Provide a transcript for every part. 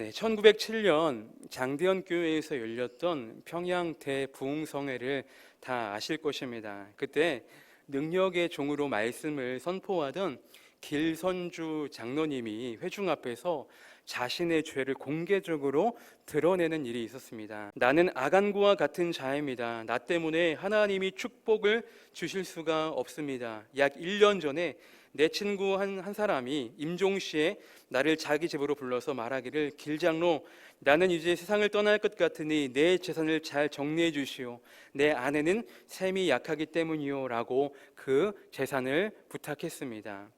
1907년 장대현 교회에서 열렸던 평양 대부흥성회를 다 아실 것입니다. 그때 능력의 종으로 말씀을 선포하던 길선주 장로님이 회중 앞에서 자신의 죄를 공개적으로 드러내는 일이 있었습니다. 나는 아간구와 같은 자입니다. 나 때문에 하나님이 축복을 주실 수가 없습니다. 약 1년 전에 내 친구 한 사람이 임종시에 나를 자기 집으로 불러서 말하기를, 길장로, 나는 이제 세상을 떠날 것 같으니 내 재산을 잘 정리해 주시오. 내 아내는 셈이 약하기 때문이요 라고 그 재산을 부탁했습니다.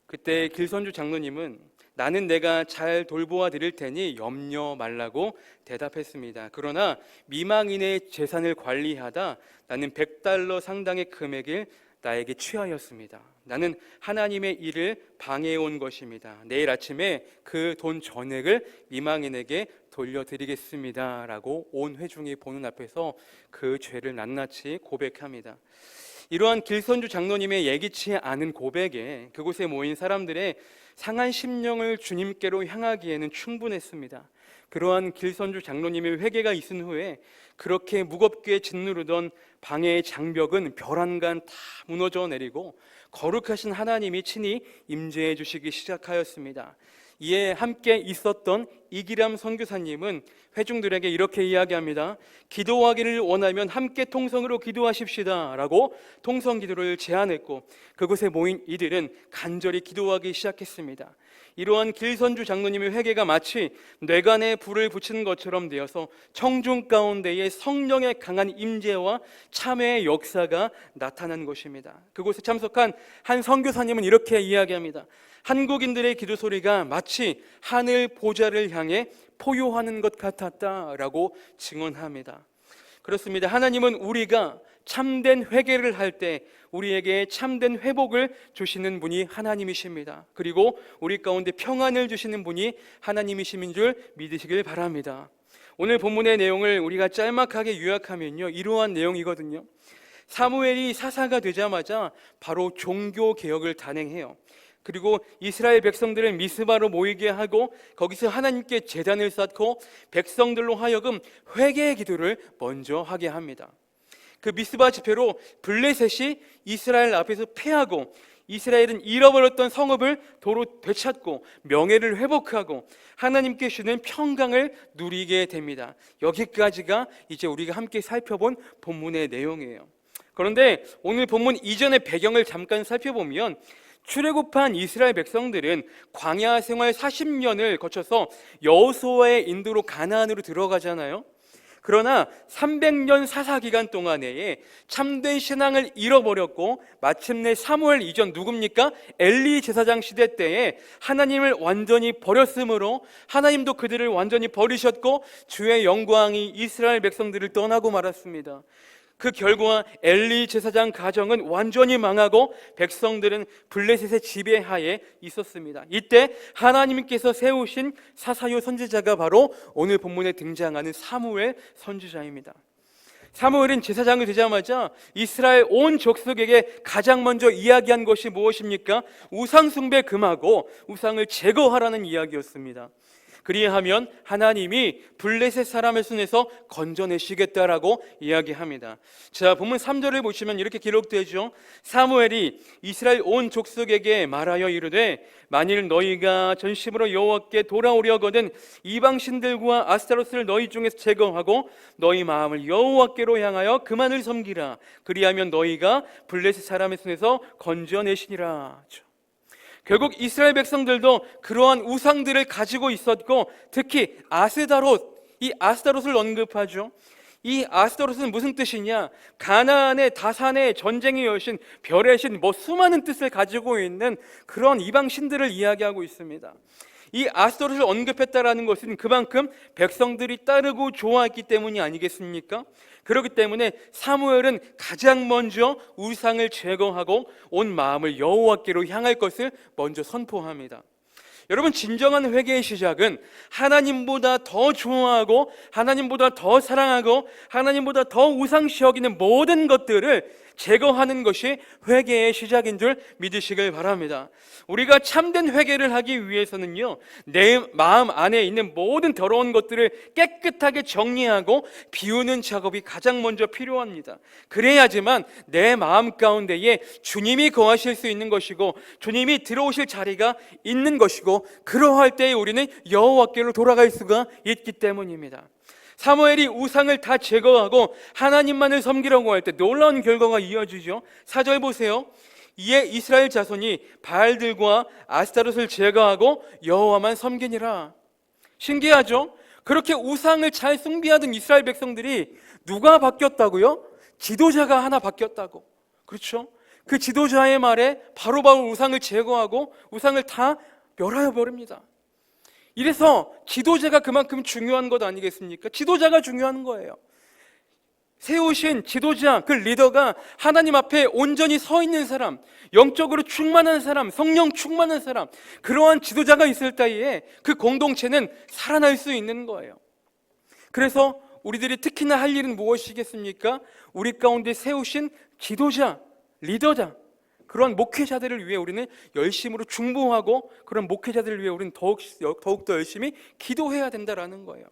그때 길선주 장로님은 나는 내가 잘 돌보아 드릴 테니 염려 말라고 대답했습니다. 그러나 미망인의 재산을 관리하다 나는 100달러 상당의 금액을 나에게 취하였습니다. 나는 하나님의 일을 방해해온 것입니다. 내일 아침에 그 돈 전액을 미망인에게 돌려드리겠습니다 라고 온 회중이 보는 앞에서 그 죄를 낱낱이 고백합니다. 이러한 길선주 장로님의 예기치 않은 고백에 그곳에 모인 사람들의 상한 심령을 주님께로 향하기에는 충분했습니다. 그러한 길선주 장로님의 회개가 있은 후에 그렇게 무겁게 짓누르던 방해의 장벽은 벼랑간 다 무너져 내리고 거룩하신 하나님이 친히 임재해 주시기 시작하였습니다. 이에 함께 있었던 이기람 선교사님은 회중들에게 이렇게 이야기합니다. 기도하기를 원하면 함께 통성으로 기도하십시다 라고 통성 기도를 제안했고, 그곳에 모인 이들은 간절히 기도하기 시작했습니다. 이러한 길선주 장로님의 회개가 마치 뇌관에 불을 붙이는 것처럼 되어서 청중 가운데에 성령의 강한 임재와 참회의 역사가 나타난 것입니다. 그곳에 참석한 한 선교사님은 이렇게 이야기합니다. 한국인들의 기도 소리가 마치 하늘 보좌를 향해 포효하는 것 같았다라고 증언합니다. 그렇습니다. 하나님은 우리가 참된 회개를 할 때 우리에게 참된 회복을 주시는 분이 하나님이십니다. 그리고 우리 가운데 평안을 주시는 분이 하나님이신 줄 믿으시길 바랍니다. 오늘 본문의 내용을 우리가 짤막하게 요약하면요, 이러한 내용이거든요. 사무엘이 사사가 되자마자 바로 종교 개혁을 단행해요. 그리고 이스라엘 백성들을 미스바로 모이게 하고 거기서 하나님께 제단을 쌓고 백성들로 하여금 회개의 기도를 먼저 하게 합니다. 그 미스바 집회로 블레셋이 이스라엘 앞에서 패하고 이스라엘은 잃어버렸던 성읍을 도로 되찾고 명예를 회복하고 하나님께 주는 평강을 누리게 됩니다. 여기까지가 이제 우리가 함께 살펴본 본문의 내용이에요. 그런데 오늘 본문 이전의 배경을 잠깐 살펴보면 출애굽한 이스라엘 백성들은 광야 생활 40년을 거쳐서 여호수아의 인도로 가나안으로 들어가잖아요. 그러나 300년 사사 기간 동안에 참된 신앙을 잃어버렸고 마침내 사무엘 이전 누굽니까? 엘리 제사장 시대 때에 하나님을 완전히 버렸으므로 하나님도 그들을 완전히 버리셨고 주의 영광이 이스라엘 백성들을 떠나고 말았습니다. 그 결과 엘리 제사장 가정은 완전히 망하고 백성들은 블레셋의 지배하에 있었습니다. 이때 하나님께서 세우신 사사요 선지자가 바로 오늘 본문에 등장하는 사무엘 선지자입니다. 사무엘은 제사장이 되자마자 이스라엘 온 족속에게 가장 먼저 이야기한 것이 무엇입니까? 우상 숭배 금하고 우상을 제거하라는 이야기였습니다. 그리하면 하나님이 블레셋 사람의 손에서 건져내시겠다라고 이야기합니다. 자, 본문 3절을 보시면 이렇게 기록되죠. 사무엘이 이스라엘 온 족속에게 말하여 이르되 만일 너희가 전심으로 여호와께 돌아오려거든 이방 신들과 아스타로스를 너희 중에서 제거하고 너희 마음을 여호와께로 향하여 그만을 섬기라. 그리하면 너희가 블레셋 사람의 손에서 건져내시니라. 결국 이스라엘 백성들도 그러한 우상들을 가지고 있었고 특히 이 아스타롯을 언급하죠. 이 아스타롯은 무슨 뜻이냐? 가나안의 다산의 전쟁의 여신, 별의 신, 수많은 뜻을 가지고 있는 그런 이방 신들을 이야기하고 있습니다. 이 아스타롯을 언급했다라는 것은 그만큼 백성들이 따르고 좋아했기 때문이 아니겠습니까? 그렇기 때문에 사무엘은 가장 먼저 우상을 제거하고 온 마음을 여호와께로 향할 것을 먼저 선포합니다. 여러분, 진정한 회개의 시작은 하나님보다 더 좋아하고 하나님보다 더 사랑하고 하나님보다 더 우상시 여기는 모든 것들을 제거하는 것이 회개의 시작인 줄 믿으시길 바랍니다. 우리가 참된 회개를 하기 위해서는요, 내 마음 안에 있는 모든 더러운 것들을 깨끗하게 정리하고 비우는 작업이 가장 먼저 필요합니다. 그래야지만 내 마음 가운데에 주님이 거하실 수 있는 것이고 주님이 들어오실 자리가 있는 것이고, 그러할 때에 우리는 여호와께로 돌아갈 수가 있기 때문입니다. 사무엘이 우상을 다 제거하고 하나님만을 섬기려고 할 때 놀라운 결과가 이어지죠. 4절 보세요. 이에 이스라엘 자손이 바알들과 아스타롯을 제거하고 여호와만 섬기니라. 신기하죠? 그렇게 우상을 잘 숭배하던 이스라엘 백성들이 누가 바뀌었다고요? 지도자가 하나 바뀌었다고. 그렇죠? 그 지도자의 말에 바로바로 우상을 제거하고 우상을 다 멸하여 버립니다. 이래서 지도자가 그만큼 중요한 것 아니겠습니까? 지도자가 중요한 거예요. 세우신 지도자, 그 리더가 하나님 앞에 온전히 서 있는 사람, 영적으로 충만한 사람, 성령 충만한 사람, 그러한 지도자가 있을 때에 그 공동체는 살아날 수 있는 거예요. 그래서 우리들이 특히나 할 일은 무엇이겠습니까? 우리 가운데 세우신 지도자, 리더자, 그런 목회자들을 위해 우리는 열심으로 중보하고, 그런 목회자들을 위해 우리는 더욱더 열심히 기도해야 된다라는 거예요.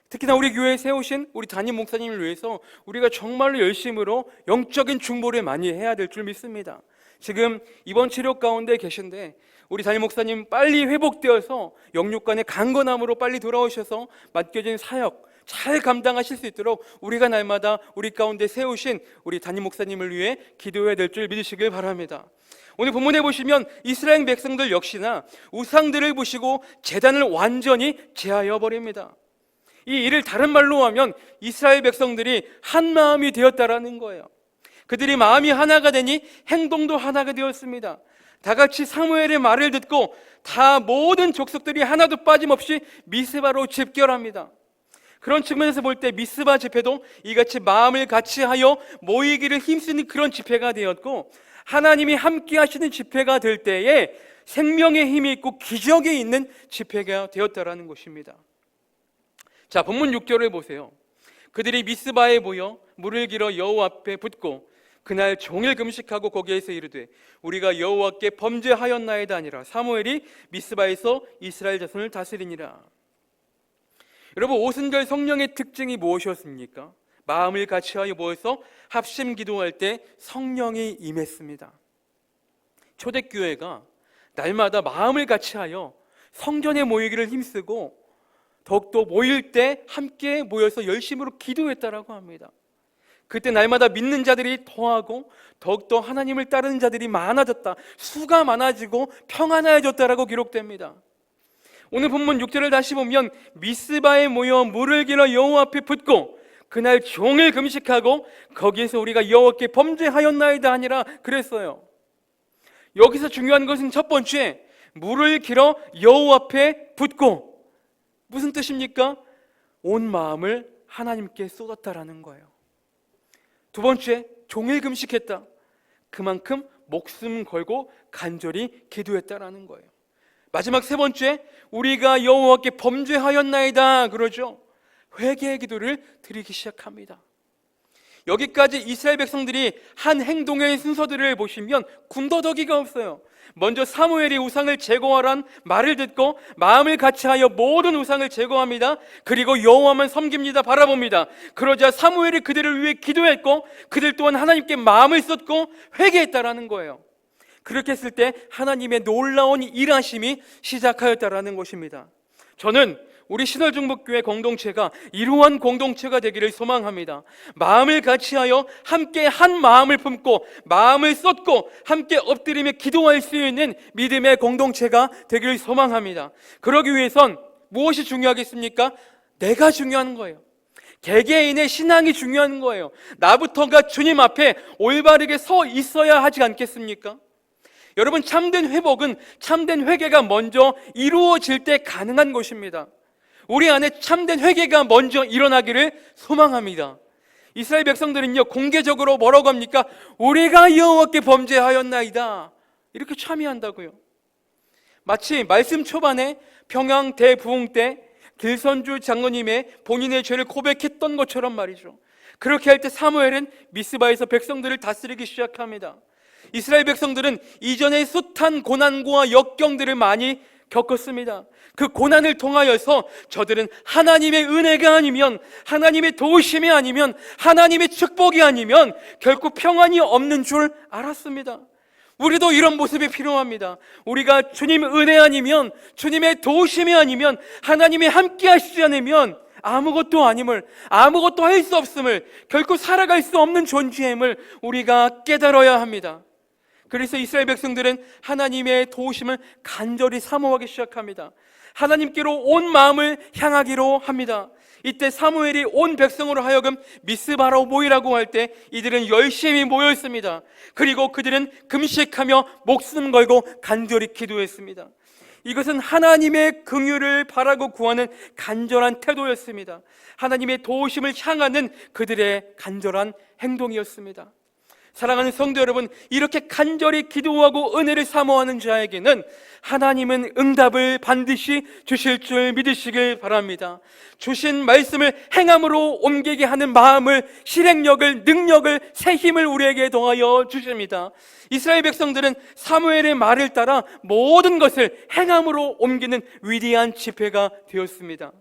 특히나 우리 교회에 세우신 우리 담임 목사님을 위해서 우리가 정말로 열심으로 영적인 중보를 많이 해야 될 줄 믿습니다. 지금 입원 치료 가운데 계신데 우리 담임 목사님 빨리 회복되어서 영육간의 강건함으로 빨리 돌아오셔서 맡겨진 사역 잘 감당하실 수 있도록 우리가 날마다 우리 가운데 세우신 우리 담임 목사님을 위해 기도해야 될 줄 믿으시길 바랍니다. 오늘 본문에 보시면 이스라엘 백성들 역시나 우상들을 보시고 제단을 완전히 제하여 버립니다. 이 일을 다른 말로 하면 이스라엘 백성들이 한 마음이 되었다라는 거예요. 그들이 마음이 하나가 되니 행동도 하나가 되었습니다. 다 같이 사무엘의 말을 듣고 다 모든 족속들이 하나도 빠짐없이 미스바로 집결합니다. 그런 측면에서 볼 때 미스바 집회도 이같이 마음을 같이 하여 모이기를 힘쓰는 그런 집회가 되었고, 하나님이 함께 하시는 집회가 될 때에 생명의 힘이 있고 기적이 있는 집회가 되었다라는 것입니다. 자, 본문 6절을 보세요. 그들이 미스바에 모여 물을 길어 여호와 앞에 붓고 그날 종일 금식하고 거기에서 이르되 우리가 여호와께 범죄하였나이다 아니라 사무엘이 미스바에서 이스라엘 자손을 다스리니라. 여러분, 오순절 성령의 특징이 무엇이었습니까? 마음을 같이하여 모여서 합심 기도할 때 성령이 임했습니다. 초대교회가 날마다 마음을 같이하여 성전에 모이기를 힘쓰고 더욱더 모일 때 함께 모여서 열심으로 기도했다라고 합니다. 그때 날마다 믿는 자들이 더하고 더욱더 하나님을 따르는 자들이 많아졌다, 수가 많아지고 평안해졌다라고 기록됩니다. 오늘 본문 6절을 다시 보면 미스바에 모여 물을 길어 여호와 앞에 붓고 그날 종일 금식하고 거기에서 우리가 여호와께 범죄하였나이다 하니라 그랬어요. 여기서 중요한 것은 첫 번째, 물을 길어 여호와 앞에 붓고, 무슨 뜻입니까? 온 마음을 하나님께 쏟았다라는 거예요. 두 번째, 종일 금식했다. 그만큼 목숨 걸고 간절히 기도했다라는 거예요. 마지막 세 번째, 우리가 여호와께 범죄하였나이다 그러죠. 회개의 기도를 드리기 시작합니다. 여기까지 이스라엘 백성들이 한 행동의 순서들을 보시면 군더더기가 없어요. 먼저 사무엘이 우상을 제거하란 말을 듣고 마음을 같이하여 모든 우상을 제거합니다. 그리고 여호와만 섬깁니다. 바라봅니다. 그러자 사무엘이 그들을 위해 기도했고 그들 또한 하나님께 마음을 쏟고 회개했다라는 거예요. 그렇게 했을 때 하나님의 놀라운 일하심이 시작하였다라는 것입니다. 저는 우리 신월중복교회 공동체가 이러한 공동체가 되기를 소망합니다. 마음을 같이하여 함께 한 마음을 품고 마음을 쏟고 함께 엎드리며 기도할 수 있는 믿음의 공동체가 되기를 소망합니다. 그러기 위해선 무엇이 중요하겠습니까? 내가 중요한 거예요. 개개인의 신앙이 중요한 거예요. 나부터가 주님 앞에 올바르게 서 있어야 하지 않겠습니까? 여러분, 참된 회복은 참된 회개가 먼저 이루어질 때 가능한 것입니다. 우리 안에 참된 회개가 먼저 일어나기를 소망합니다. 이스라엘 백성들은요, 공개적으로 뭐라고 합니까? 우리가 여호와께 범죄하였나이다 이렇게 참여한다고요. 마치 말씀 초반에 평양 대부흥 때 길선주 장로님의 본인의 죄를 고백했던 것처럼 말이죠. 그렇게 할 때 사무엘은 미스바에서 백성들을 다스리기 시작합니다. 이스라엘 백성들은 이전에 숱한 고난과 역경들을 많이 겪었습니다. 그 고난을 통하여서 저들은 하나님의 은혜가 아니면, 하나님의 도우심이 아니면, 하나님의 축복이 아니면 결코 평안이 없는 줄 알았습니다. 우리도 이런 모습이 필요합니다. 우리가 주님 은혜 아니면, 주님의 도우심이 아니면, 하나님이 함께 하시지 않으면 아무것도 아님을, 아무것도 할 수 없음을, 결코 살아갈 수 없는 존재임을 우리가 깨달아야 합니다. 그래서 이스라엘 백성들은 하나님의 도우심을 간절히 사모하기 시작합니다. 하나님께로 온 마음을 향하기로 합니다. 이때 사무엘이 온 백성으로 하여금 미스바로 모이라고 할 때 이들은 열심히 모였습니다. 그리고 그들은 금식하며 목숨 걸고 간절히 기도했습니다. 이것은 하나님의 긍휼을 바라고 구하는 간절한 태도였습니다. 하나님의 도우심을 향하는 그들의 간절한 행동이었습니다. 사랑하는 성도 여러분, 이렇게 간절히 기도하고 은혜를 사모하는 자에게는 하나님은 응답을 반드시 주실 줄 믿으시길 바랍니다. 주신 말씀을 행함으로 옮기게 하는 마음을, 실행력을, 능력을, 새 힘을 우리에게 더하여 주십니다. 이스라엘 백성들은 사무엘의 말을 따라 모든 것을 행함으로 옮기는 위대한 집회가 되었습니다.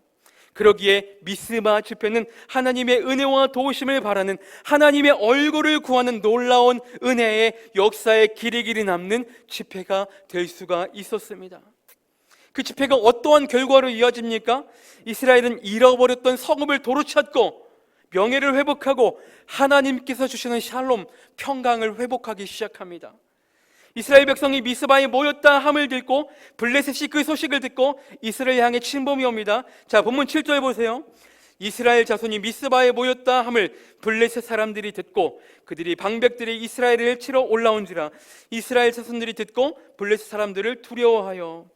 그러기에 미스바 집회는 하나님의 은혜와 도우심을 바라는, 하나님의 얼굴을 구하는 놀라운 은혜의 역사에 길이 남는 집회가 될 수가 있었습니다. 그 집회가 어떠한 결과로 이어집니까? 이스라엘은 잃어버렸던 성읍을 도로 찾고 명예를 회복하고 하나님께서 주시는 샬롬, 평강을 회복하기 시작합니다. 이스라엘 백성이 미스바에 모였다 함을 듣고 블레셋이 그 소식을 듣고 이스라엘 향해 침범이 옵니다. 자, 본문 7절 보세요. 이스라엘 자손이 미스바에 모였다 함을 블레셋 사람들이 듣고 그들이 방백들이 이스라엘을 치러 올라온지라. 이스라엘 자손들이 듣고 블레셋 사람들을 두려워하여.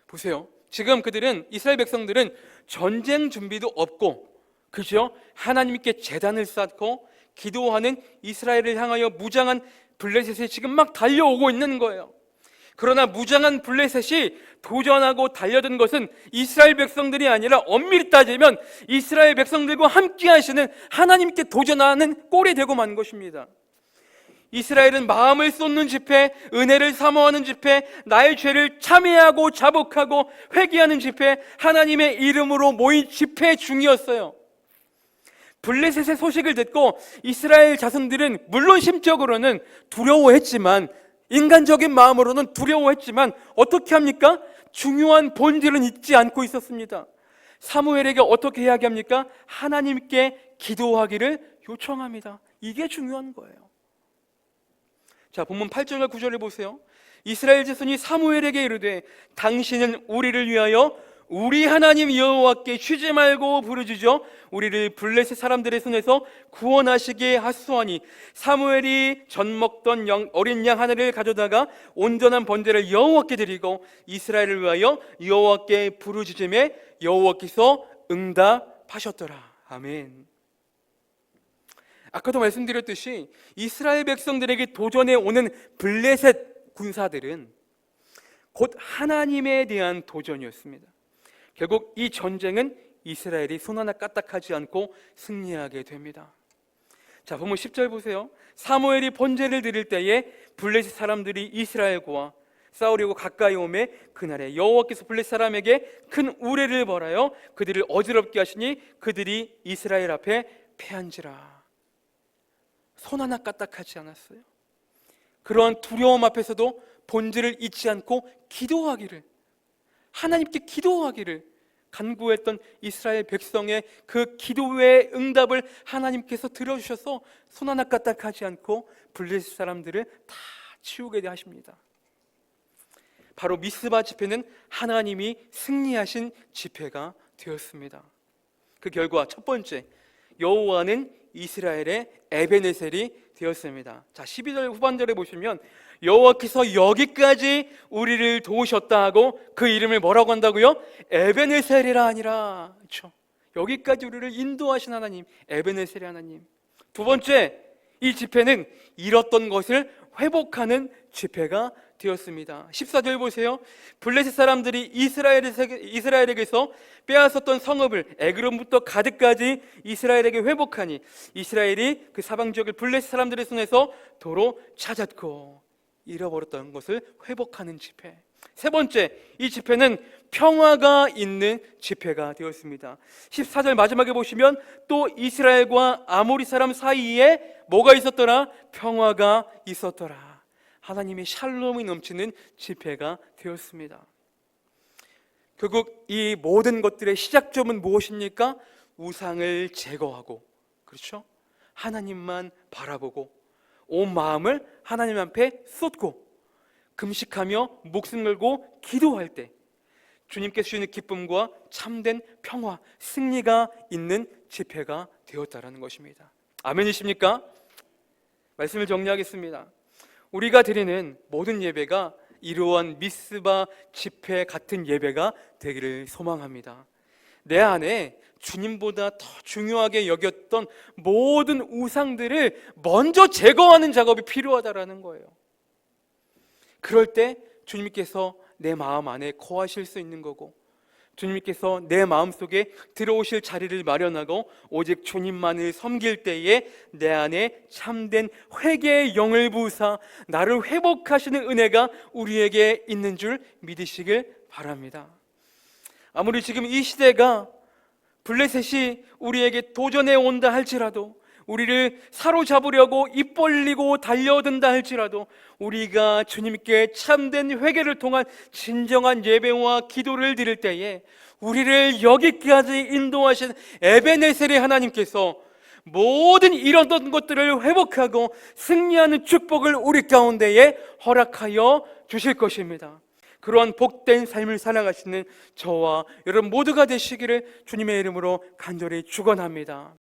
보세요. 지금 그들은, 이스라엘 백성들은 전쟁 준비도 없고, 그죠? 하나님께 제단을 쌓고 기도하는 이스라엘을 향하여 무장한 블레셋이 지금 막 달려오고 있는 거예요. 그러나 무장한 블레셋이 도전하고 달려든 것은 이스라엘 백성들이 아니라 엄밀히 따지면 이스라엘 백성들과 함께 하시는 하나님께 도전하는 꼴이 되고 만 것입니다. 이스라엘은 마음을 쏟는 집회, 은혜를 사모하는 집회, 나의 죄를 참회하고 자복하고 회개하는 집회, 하나님의 이름으로 모인 집회 중이었어요. 블레셋의 소식을 듣고 이스라엘 자손들은 물론 심적으로는 두려워했지만, 인간적인 마음으로는 두려워했지만 어떻게 합니까? 중요한 본질은 잊지 않고 있었습니다. 사무엘에게 어떻게 이야기합니까? 하나님께 기도하기를 요청합니다. 이게 중요한 거예요. 자, 본문 8절과 9절을 보세요. 이스라엘 자손이 사무엘에게 이르되 당신은 우리를 위하여 우리 하나님 여호와께 쉬지 말고 부르짖어 우리를 블레셋 사람들의 손에서 구원하시게 하소하니. 사무엘이 전 먹던 어린 양 하나를 가져다가 온전한 번제를 여호와께 드리고 이스라엘을 위하여 여호와께 부르짖음에 여호와께서 응답하셨더라. 아멘. 아까도 말씀드렸듯이 이스라엘 백성들에게 도전해 오는 블레셋 군사들은 곧 하나님에 대한 도전이었습니다. 결국 이 전쟁은 이스라엘이 손 하나 까딱하지 않고 승리하게 됩니다. 자, 본문 10절 보세요. 사무엘이 번제를 드릴 때에 블레셋 사람들이 이스라엘과 싸우려고 가까이 오매 그날에 여호와께서 블레셋 사람에게 큰 우레를 벌하여 그들을 어지럽게 하시니 그들이 이스라엘 앞에 패한지라. 손 하나 까딱하지 않았어요. 그러한 두려움 앞에서도 본질을 잊지 않고 기도하기를, 하나님께 기도하기를 간구했던 이스라엘 백성의 그 기도의 응답을 하나님께서 들어주셔서 손 하나 까딱하지 않고 블레셋 사람들을 다 치우게 하십니다. 바로 미스바 집회는 하나님이 승리하신 집회가 되었습니다. 그 결과 첫 번째, 여호와는 이스라엘의 에베네셀이 되었습니다. 자, 12절 후반절에 보시면 여호와께서 여기까지 우리를 도우셨다 하고 그 이름을 뭐라고 한다고요? 에베네셀이라 하니라. 그렇죠? 여기까지 우리를 인도하신 하나님, 에베네셀의 하나님. 두 번째, 이 집회는 잃었던 것을 회복하는 집회가 되었습니다. 14절 보세요. 블레셋 사람들이 이스라엘에게서 빼앗았던 성읍을 에그론부터 가드까지 이스라엘에게 회복하니 이스라엘이 그 사방 지역을 블레셋 사람들의 손에서 도로 찾았고, 잃어버렸던 것을 회복하는 집회. 세 번째, 이 집회는 평화가 있는 집회가 되었습니다. 14절 마지막에 보시면 또 이스라엘과 아모리 사람 사이에 뭐가 있었더라? 평화가 있었더라. 하나님의 샬롬이 넘치는 집회가 되었습니다. 결국 이 모든 것들의 시작점은 무엇입니까? 우상을 제거하고, 그렇죠? 하나님만 바라보고 온 마음을 하나님 앞에 쏟고 금식하며 목숨 걸고 기도할 때 주님께 주시는 기쁨과 참된 평화, 승리가 있는 집회가 되었다라는 것입니다. 아멘이십니까? 말씀을 정리하겠습니다. 우리가 드리는 모든 예배가 이러한 미스바 집회 같은 예배가 되기를 소망합니다. 내 안에 주님보다 더 중요하게 여겼던 모든 우상들을 먼저 제거하는 작업이 필요하다라는 거예요. 그럴 때 주님께서 내 마음 안에 거하실 수 있는 거고, 주님께서 내 마음속에 들어오실 자리를 마련하고 오직 주님만을 섬길 때에 내 안에 참된 회개의 영을 부으사 나를 회복하시는 은혜가 우리에게 있는 줄 믿으시길 바랍니다. 아무리 지금 이 시대가 블레셋이 우리에게 도전해 온다 할지라도, 우리를 사로잡으려고 입 벌리고 달려든다 할지라도, 우리가 주님께 참된 회개를 통한 진정한 예배와 기도를 드릴 때에 우리를 여기까지 인도하신 에베네셀의 하나님께서 모든 잃었던 것들을 회복하고 승리하는 축복을 우리 가운데에 허락하여 주실 것입니다. 그러한 복된 삶을 살아가시는 저와 여러분 모두가 되시기를 주님의 이름으로 간절히 축원합니다.